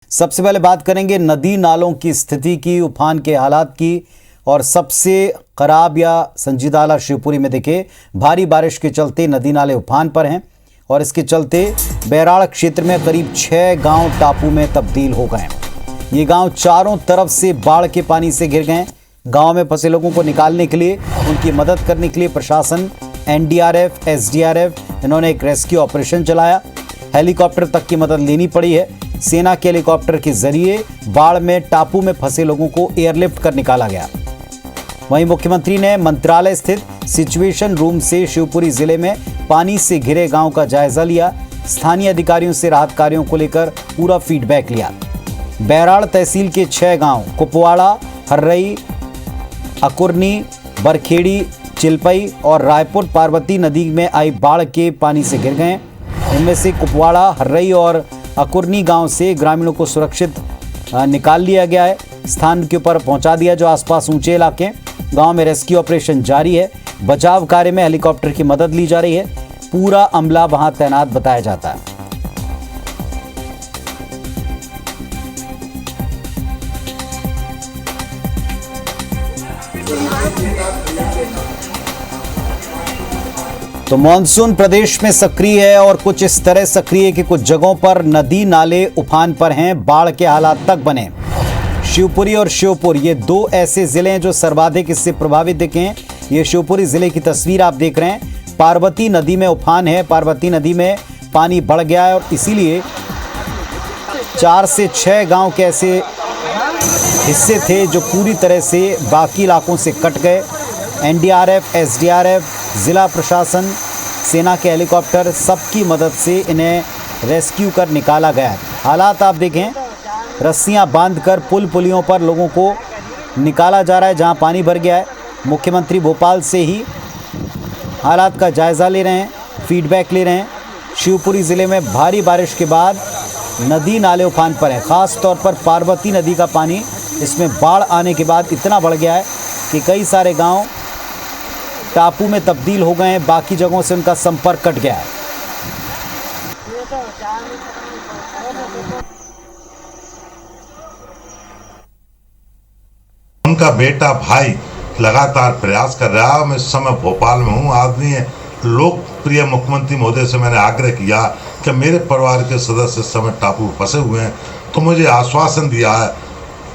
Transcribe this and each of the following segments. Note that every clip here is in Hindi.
सबसे पहले बात करेंगे नदी नालों की स्थिति की, उफान के हालात की। और सबसे खराब या संजीदा हालत शिवपुरी में देखे, भारी बारिश के चलते नदी नाले उफान पर हैं और इसके चलते बैराड़ क्षेत्र में करीब 6 गांव टापू में तब्दील हो गए। ये गांव चारों तरफ से बाढ़ के पानी से घिर गए। गांव में फंसे लोगों को निकालने के लिए, उनकी मदद करने के लिए प्रशासन, एनडीआरएफ, एसडीआरएफ, इन्होंने एक रेस्क्यू ऑपरेशन चलाया। हेलीकॉप्टर तक की मदद लेनी पड़ी है। सेना के हेलीकॉप्टर के जरिए बाढ़ में टापू में फंसे लोगों को एयरलिफ्ट कर निकाला गया। वहीं मुख्यमंत्री ने मंत्रालय स्थित सिचुएशन रूम से शिवपुरी जिले में पानी से घिरे गांव का जायजा लिया। स्थानीय अधिकारियों से राहत कार्यों को लेकर पूरा फीडबैक लिया। बैराड़ तहसील के 6 गांव कुपवाड़ा, हर्रई, अकुरनी, बरखेड़ी, चिलपई और रायपुर पार्वती नदी में आई बाढ़ के पानी से घिर गए। इनमें से कुपवाड़ा, हर्रई और अकुरनी गांव से ग्रामीणों को सुरक्षित निकाल लिया गया है, स्थान के ऊपर पहुंचा दिया जो आसपास ऊंचे इलाके। गांव में रेस्क्यू ऑपरेशन जारी है। बचाव कार्य में हेलीकॉप्टर की मदद ली जा रही है। पूरा अमला वहां तैनात बताया जाता है। तो मानसून प्रदेश में सक्रिय है और कुछ इस तरह सक्रिय है कि कुछ जगहों पर नदी नाले उफान पर हैं, बाढ़ के हालात तक बने। शिवपुरी और श्योपुर ये 2 ऐसे जिले हैं जो सर्वाधिक इससे प्रभावित दिखे हैं। ये शिवपुरी जिले की तस्वीर आप देख रहे हैं। पार्वती नदी में उफान है। पार्वती नदी में पानी बढ़ गया है और इसीलिए 4 से 6 गांव के ऐसे हिस्से थे जो पूरी तरह से बाकी इलाकों से कट गए। एनडीआरएफ, एसडीआरएफ, जिला प्रशासन, सेना के हेलीकॉप्टर, सबकी मदद से इन्हें रेस्क्यू कर निकाला गया है। हालात आप देखें, रस्सियां बांधकर पुल पुलियों पर लोगों को निकाला जा रहा है जहां पानी भर गया है। मुख्यमंत्री भोपाल से ही हालात का जायजा ले रहे हैं, फीडबैक ले रहे हैं। शिवपुरी ज़िले में भारी बारिश के बाद नदी नाले उफान पर हैं। ख़ास तौर पर पार्वती नदी का पानी इसमें बाढ़ आने के बाद इतना बढ़ गया है कि कई सारे गांव टापू में तब्दील हो गए हैं। बाकी जगहों से उनका संपर्क कट गया है। उनका बेटा भाई लगातार प्रयास कर रहा है। मैं इस समय भोपाल में हूँ। आदरणीय लोकप्रिय मुख्यमंत्री महोदय से मैंने आग्रह किया कि मेरे परिवार के सदस्य इस समय टापू फंसे हुए हैं, तो मुझे आश्वासन दिया है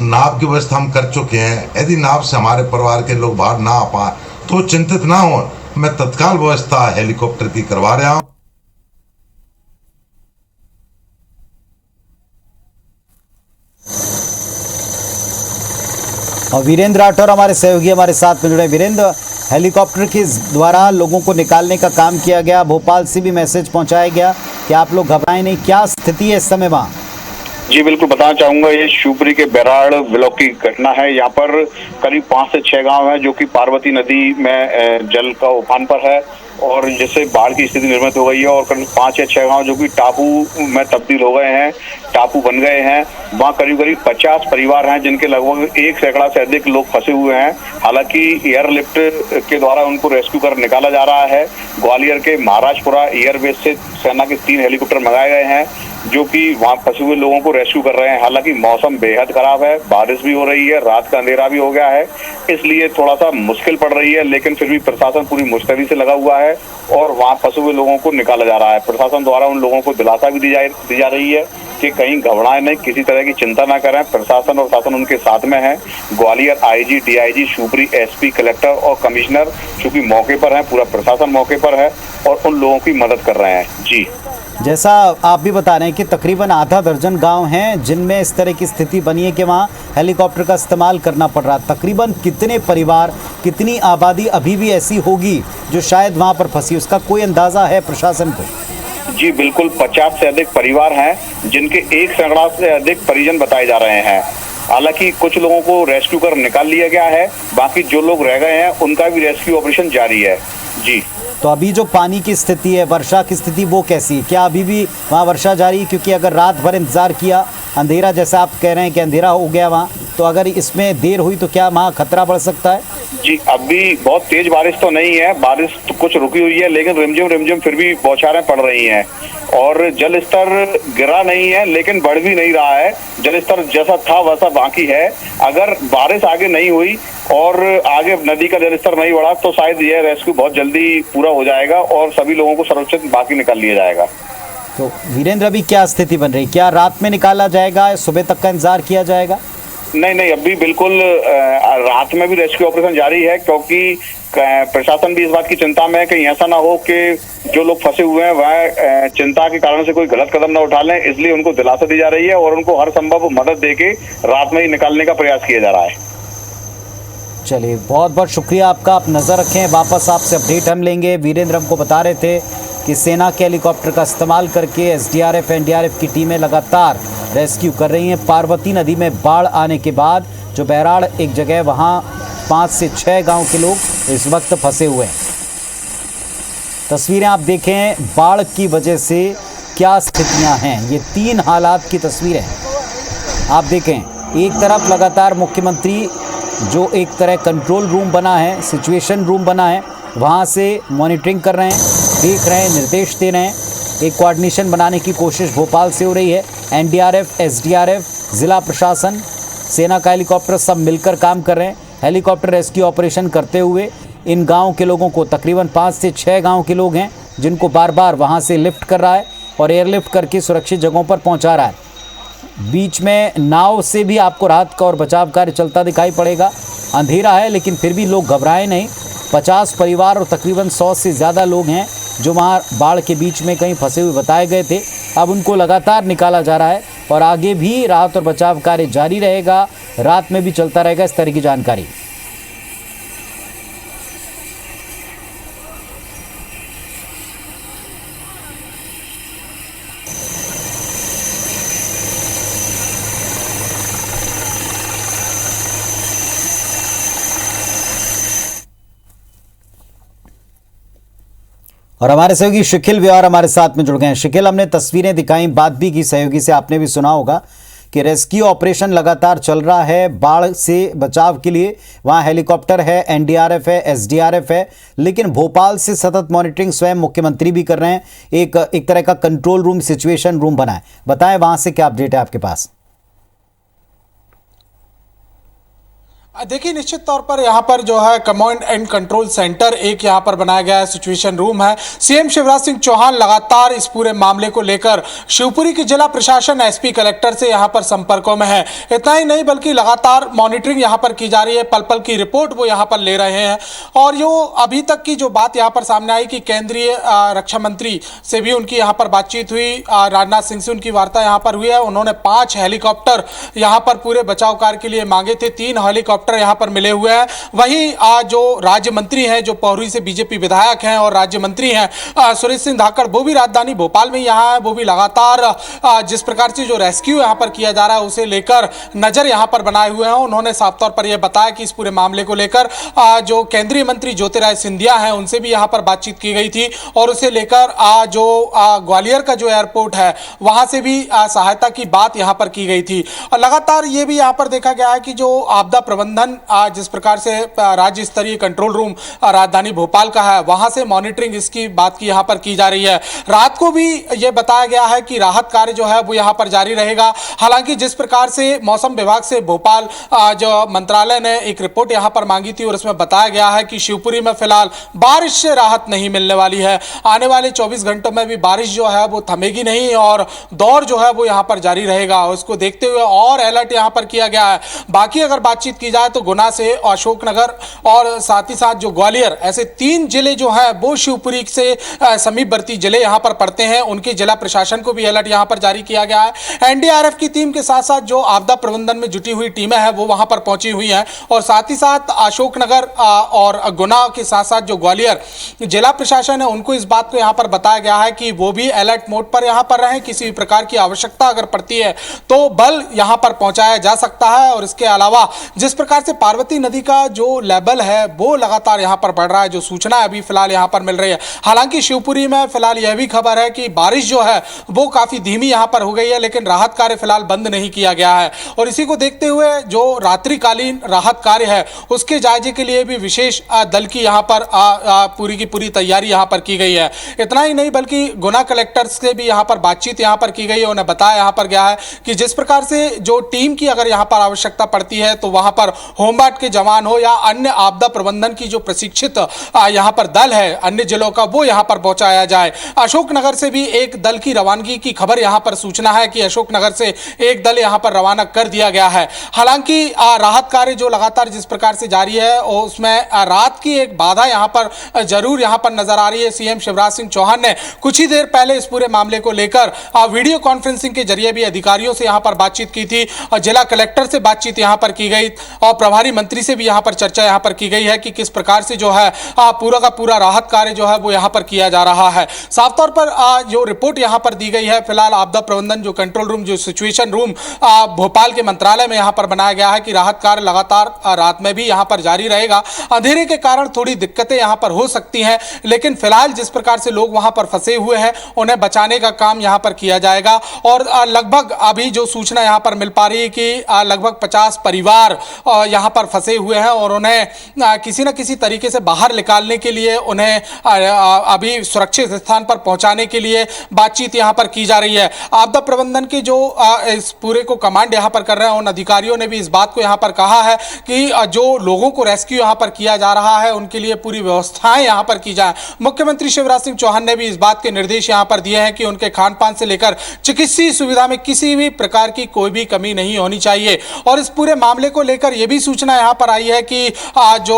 नाव की व्यवस्था हम कर चुके हैं। यदि नाव से हमारे परिवार के लोग बाहर ना आ पाए तो चिंतित ना हो, मैं तत्काल व्यवस्था हेलीकॉप्टर की करवा रहा हूँ। और वीरेंद्र राठौर हमारे सहयोगी हमारे साथ में जुड़े। वीरेंद्र, हेलीकॉप्टर के द्वारा लोगों को निकालने का काम किया गया, भोपाल से भी मैसेज पहुंचाया गया कि आप लोग घबराएं नहीं। क्या स्थिति है इस समय वहाँ? जी बिल्कुल बताना चाहूंगा, ये शिवपुरी के बैराड़ ब्लॉक की घटना है। यहाँ पर करीब 5 से 6 गांव हैं जो कि पार्वती नदी में जल का उफान पर है और जिससे बाढ़ की स्थिति निर्मित हो गई है। और करीब 5 या 6 गांव जो कि टापू में तब्दील हो गए हैं, टापू बन गए हैं। वहाँ करीब 50 परिवार हैं जिनके लगभग 1 सैकड़ा से अधिक लोग फंसे हुए हैं। हालांकि एयरलिफ्ट के द्वारा उनको रेस्क्यू कर निकाला जा रहा है। ग्वालियर के महाराजपुरा एयरबेस से सेना के 3 हेलीकॉप्टर मंगाए गए हैं जो कि वहाँ फंसे हुए लोगों को रेस्क्यू कर रहे हैं। हालांकि मौसम बेहद खराब है, बारिश भी हो रही है, रात का अंधेरा भी हो गया है, इसलिए थोड़ा सा मुश्किल पड़ रही है। लेकिन फिर भी प्रशासन पूरी मुस्तैदी से लगा हुआ है और वहाँ फंसे हुए लोगों को निकाला जा रहा है। प्रशासन द्वारा उन लोगों को दिलासा भी दी जा रही है कि कहीं घबराएं नहीं, किसी तरह की चिंता ना करें। प्रशासन और शासन उनके साथ में है। Gwalior IG, DIG, Shivpuri SP, collector और कमिश्नर चूंकि मौके पर है, पूरा प्रशासन मौके पर है और उन लोगों की मदद कर रहे हैं। जी, जैसा आप भी बता रहे हैं कि तकरीबन आधा दर्जन गांव हैं जिनमें इस तरह की स्थिति बनी है कि वहां हेलीकॉप्टर का इस्तेमाल करना पड़ रहा है। तकरीबन कितने परिवार, कितनी आबादी अभी भी ऐसी होगी जो शायद वहां पर फंसी, उसका कोई अंदाजा है प्रशासन को? जी बिल्कुल, 50 से अधिक परिवार हैं जिनके 1 सैकड़ा से अधिक परिजन बताए जा रहे हैं। हालांकि कुछ लोगों को रेस्क्यू कर निकाल लिया गया है, बाकी जो लोग रह गए हैं उनका भी रेस्क्यू ऑपरेशन जारी है। जी, तो अभी जो पानी की स्थिति है, वर्षा की स्थिति, वो कैसी है? क्या अभी भी वहाँ वर्षा जारी है? क्योंकि अगर रात भर इंतजार किया अंधेरा, जैसा आप कह रहे हैं कि अंधेरा हो गया वहाँ, तो अगर इसमें देर हुई तो क्या वहाँ खतरा बढ़ सकता है? जी, अभी बहुत तेज बारिश तो नहीं है, बारिश तो कुछ रुकी हुई है, लेकिन रिमझिम फिर भी बौछारें पड़ रही हैं और जल स्तर गिरा नहीं है लेकिन बढ़ भी नहीं रहा है। जल स्तर जैसा था वैसा बाकी है। अगर बारिश आगे नहीं हुई और आगे नदी का जल स्तर नहीं बढ़ा तो शायद यह रेस्क्यू बहुत जल्दी पूरा हो जाएगा और सभी लोगों को सुरक्षित बाकी निकाल लिया जाएगा। तो वीरेंद्र, अभी क्या स्थिति बन रही? क्या रात में निकाला जाएगा, सुबह तक का इंतजार किया जाएगा? नहीं, अभी बिल्कुल रात में भी रेस्क्यू ऑपरेशन जारी है, क्योंकि प्रशासन भी इस बात की चिंता में है कि ऐसा ना हो कि जो लोग फंसे हुए हैं वह चिंता के कारण से कोई गलत कदम ना उठा लें, इसलिए उनको दिलासा दी जा रही है और उनको हर संभव मदद देके रात में ही निकालने का प्रयास किया जा रहा है। चलिए, बहुत बहुत शुक्रिया आपका। आप नज़र रखें, वापस आपसे अपडेट हम लेंगे। वीरेंद्र हमको बता रहे थे कि सेना के हेलीकॉप्टर का इस्तेमाल करके एसडीआरएफ एनडीआरएफ की टीमें लगातार रेस्क्यू कर रही हैं। पार्वती नदी में बाढ़ आने के बाद जो बैराड़ एक जगह, वहाँ 5 से 6 गांव के लोग इस वक्त फंसे हुए हैं। तस्वीरें आप देखें, बाढ़ की वजह से क्या स्थितियां हैं, ये 3 हालात की तस्वीरें आप देखें। एक तरफ लगातार मुख्यमंत्री, जो एक तरह कंट्रोल रूम बना है, सिचुएशन रूम बना है, वहाँ से मॉनिटरिंग कर रहे हैं, देख रहे हैं, निर्देश दे रहे हैं। एक कोऑर्डिनेशन बनाने की कोशिश भोपाल से हो रही है। एनडीआरएफ, एसडीआरएफ, ज़िला प्रशासन, सेना का हेलीकॉप्टर सब मिलकर काम कर रहे हैं। हेलीकॉप्टर रेस्क्यू ऑपरेशन करते हुए इन गाँव के लोगों को, तकरीबन 5 से 6 गाँव के लोग हैं जिनको बार बार वहाँ से लिफ्ट कर रहा है और एयरलिफ्ट करके सुरक्षित जगहों पर पहुँचा रहा है। बीच में नाव से भी आपको राहत का और बचाव कार्य चलता दिखाई पड़ेगा। अंधेरा है लेकिन फिर भी लोग घबराए नहीं। 50 परिवार और तकरीबन 100 से ज़्यादा लोग हैं जो वहाँ बाढ़ के बीच में कहीं फंसे हुए बताए गए थे। अब उनको लगातार निकाला जा रहा है और आगे भी राहत और बचाव कार्य जारी रहेगा, रात में भी चलता रहेगा, इस तरह की जानकारी। और हमारे सहयोगी शिखिल व्यवहार हमारे साथ में जुड़ गए हैं। शिखिल, हमने तस्वीरें दिखाई, बात भी की सहयोगी से, आपने भी सुना होगा कि रेस्क्यू ऑपरेशन लगातार चल रहा है बाढ़ से बचाव के लिए। वहाँ हेलीकॉप्टर है, एनडीआरएफ है, एसडीआरएफ है, लेकिन भोपाल से सतत मॉनिटरिंग स्वयं मुख्यमंत्री भी कर रहे हैं। एक तरह का कंट्रोल रूम, सिचुएशन रूम बना है। बताएं वहाँ से क्या अपडेट है आपके पास? देखिए, निश्चित तौर पर यहाँ पर जो है कमांड एंड कंट्रोल सेंटर एक यहाँ पर बनाया गया है, सिचुएशन रूम है। सीएम शिवराज सिंह चौहान लगातार इस पूरे मामले को लेकर शिवपुरी की जिला प्रशासन, एसपी, कलेक्टर से यहाँ पर संपर्कों में है। इतना ही नहीं बल्कि लगातार मॉनिटरिंग यहाँ पर की जा रही है, पल पल की रिपोर्ट वो यहाँ पर ले रहे हैं। और जो अभी तक की जो बात यहाँ पर सामने आई कि केंद्रीय रक्षा मंत्री से भी उनकी यहाँ पर बातचीत हुई, राजनाथ सिंह से उनकी वार्ता यहाँ पर हुई है। उन्होंने 5 हेलीकॉप्टर यहाँ पर पूरे बचाव कार्य के लिए मांगे थे, 3 हेलीकॉप्टर यहाँ पर मिले हुए हैं। वहीं जो राज्य मंत्री हैं, जो पौरी से बीजेपी विधायक हैं और राज्य मंत्री हैं सुरेश सिंह धाकड़, वो भी राजधानी भोपाल में यहाँ है। वो भी लगातार जिस प्रकार से जो रेस्क्यू यहाँ पर किया जा रहा है उसे लेकर नजर यहाँ पर बनाए हुए हैं। उन्होंने साफ तौर पर यह बताया कि इस पूरे मामले को लेकर जो केंद्रीय मंत्री ज्योतिरादित्य सिंधिया हैं उनसे भी यहाँ पर बातचीत की गई थी और उसे लेकर जो ग्वालियर का जो एयरपोर्ट है वहां से भी सहायता की बात यहाँ पर की गई थी। और लगातार ये भी यहाँ पर देखा गया है कि जो आपदा प्रबंधन जिस प्रकार से राज्य स्तरीय कंट्रोल रूम राजधानी भोपाल का है, वहां से मॉनिटरिंग इसकी बात की यहां पर की जा रही है। रात को भी यह बताया गया है कि राहत कार्य जो है वो यहां पर जारी रहेगा। हालांकि जिस प्रकार से मौसम विभाग से भोपाल जो मंत्रालय ने एक रिपोर्ट यहां पर मांगी थी और उसमें बताया गया है कि शिवपुरी में फिलहाल बारिश से राहत नहीं मिलने वाली है। आने वाले 24 घंटों में भी बारिश जो है वो थमेगी नहीं और दौर जो है वो यहां पर जारी रहेगा। उसको देखते हुए और अलर्ट यहां पर किया गया है। बाकी अगर बातचीत की जाए तो गुना से अशोकनगर और साथ ही साथ जो ग्वालियर, ऐसे 3 जिले जो हैं वो शिवपुरी से समीपवर्ती जिले यहां पर पड़ते हैं। उनके जिला प्रशासन को भी अलर्ट यहां पर जारी किया गया है। एनडीआरएफ की टीम के साथ साथ जो आपदा प्रबंधन में जुटी हुई टीमें हैं वो वहां पर पहुंची हुई हैं और साथ ही साथ अशोकनगर और गुना के साथ साथ जो ग्वालियर जिला प्रशासन है उनको इस बात को यहां पर बताया गया है कि वो भी अलर्ट मोड पर यहां पर रहें। किसी भी प्रकार की आवश्यकता अगर पड़ती है तो बल यहां पर पहुंचाया जा सकता है। और इसके अलावा जिस प्रकार प्रकार से पार्वती नदी का जो लेवल है वो लगातार यहाँ पर बढ़ रहा है, जो सूचना अभी फिलहाल यहाँ पर मिल रही है। हालांकि शिवपुरी में फिलहाल यह भी खबर है कि बारिश जो है वो काफी धीमी यहाँ पर हो गई है, लेकिन राहत कार्य फिलहाल बंद नहीं किया गया है। और इसी को देखते हुए जो रात्रिकालीन राहत कार्य है उसके जायजे के लिए भी विशेष दल की यहाँ पर पूरी की पूरी तैयारी यहाँ पर की गई है। इतना ही नहीं बल्कि गुना कलेक्टर से भी यहाँ पर बातचीत यहाँ पर की गई है। उन्हें बताया यहाँ पर गया है कि जिस प्रकार से जो टीम की अगर यहाँ पर आवश्यकता पड़ती है तो वहां पर होमगार्ड के जवान हो या अन्य आपदा प्रबंधन की जो प्रशिक्षित यहाँ पर दल है अन्य जिलों का, वो यहाँ पर पहुंचाया जाए। अशोकनगर से भी एक दल की रवानगी की खबर यहाँ पर सूचना है कि अशोकनगर से एक दल यहाँ पर रवाना कर दिया गया है। हालांकि राहत कार्य जो लगातार जिस प्रकार से जारी है और उसमें रात की एक बाधा यहाँ पर जरूर यहाँ पर नजर आ रही है। सीएम शिवराज सिंह चौहान ने कुछ ही देर पहले इस पूरे मामले को लेकर वीडियो कॉन्फ्रेंसिंग के जरिए भी अधिकारियों से यहाँ पर बातचीत की थी और जिला कलेक्टर से बातचीत यहाँ पर की गई और प्रभारी मंत्री से भी यहाँ पर चर्चा यहाँ पर की गई है कि किस प्रकार से जो है पूरा का पूरा राहत कार्य जो है वो यहाँ पर किया जा रहा है। साफ तौर पर जो रिपोर्ट यहाँ पर दी गई है, फिलहाल आपदा प्रबंधन जो कंट्रोल रूम जो सिचुएशन रूम भोपाल के मंत्रालय में यहाँ पर बनाया गया है कि राहत कार्य लगातार रात में भी यहाँ पर जारी रहेगा। अंधेरे के कारण थोड़ी दिक्कतें यहाँ पर हो सकती हैं, लेकिन फिलहाल जिस प्रकार से लोग वहाँ पर फंसे हुए हैं उन्हें बचाने का काम यहाँ पर किया जाएगा। और लगभग अभी जो सूचना यहाँ पर मिल पा रही है कि लगभग 50 परिवार यहाँ पर फंसे हुए हैं और उन्हें किसी न किसी तरीके से बाहर निकालने के लिए उन्हें अभी सुरक्षित स्थान पर पहुंचाने के लिए बातचीत यहाँ पर की जा रही है। आपदा प्रबंधन के जो इस पूरे को कमांड यहाँ पर कर रहे हैं उन अधिकारियों ने भी इस बात को यहाँ पर कहा है कि जो लोगों को रेस्क्यू यहाँ पर किया जा रहा है उनके लिए पूरी व्यवस्थाएं यहाँ पर की जाए। मुख्यमंत्री शिवराज सिंह चौहान ने भी इस बात के निर्देश यहाँ पर दिए हैं कि उनके खान पान से लेकर चिकित्सीय सुविधा में किसी भी प्रकार की कोई भी कमी नहीं होनी चाहिए। और इस पूरे मामले को लेकर यह भी सूचना यहाँ पर आई है कि जो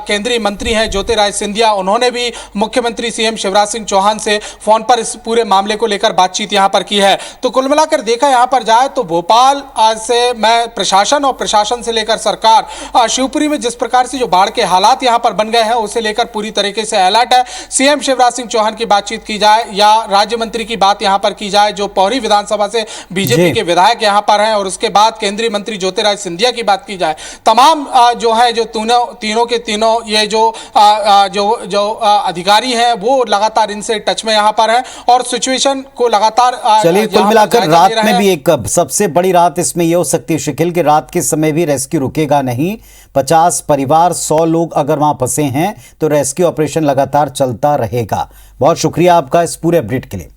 केंद्रीय मंत्री हैं ज्योतिरादित्य सिंधिया, उन्होंने भी मुख्यमंत्री सीएम शिवराज सिंह चौहान से फोन पर इस पूरे मामले को लेकर बातचीत यहाँ पर की है। तो कुल मिलाकर देखा यहाँ पर जाए तो भोपाल से मैं प्रशासन और प्रशासन से लेकर सरकार शिवपुरी में जिस प्रकार से जो बाढ़ के हालात यहाँ पर बन गए हैं उसे लेकर पूरी तरीके से अलर्ट है। सीएम शिवराज सिंह चौहान की बातचीत की जाए या राज्य मंत्री की बात यहाँ पर की जाए जो पौरी विधानसभा से बीजेपी के विधायक यहाँ पर हैं, और उसके बाद केंद्रीय मंत्री ज्योतिरादित्य सिंधिया की बात की जाए, तमाम जो है जो तीनों के तीनों ये जो अधिकारी हैं वो लगातार इनसे टच में यहाँ पर हैं और सिचुएशन को लगातार चलिए कुल मिलाकर रात में भी एक सबसे बड़ी रात इसमें यह हो सकती है शकील कि रात के समय भी रेस्क्यू रुकेगा नहीं। 50 परिवार 100 लोग अगर वहां फंसे हैं तो रेस्क्यू ऑपरेशन लगातार चलता रहेगा। बहुत शुक्रिया आपका इस पूरे अपडेट के लिए।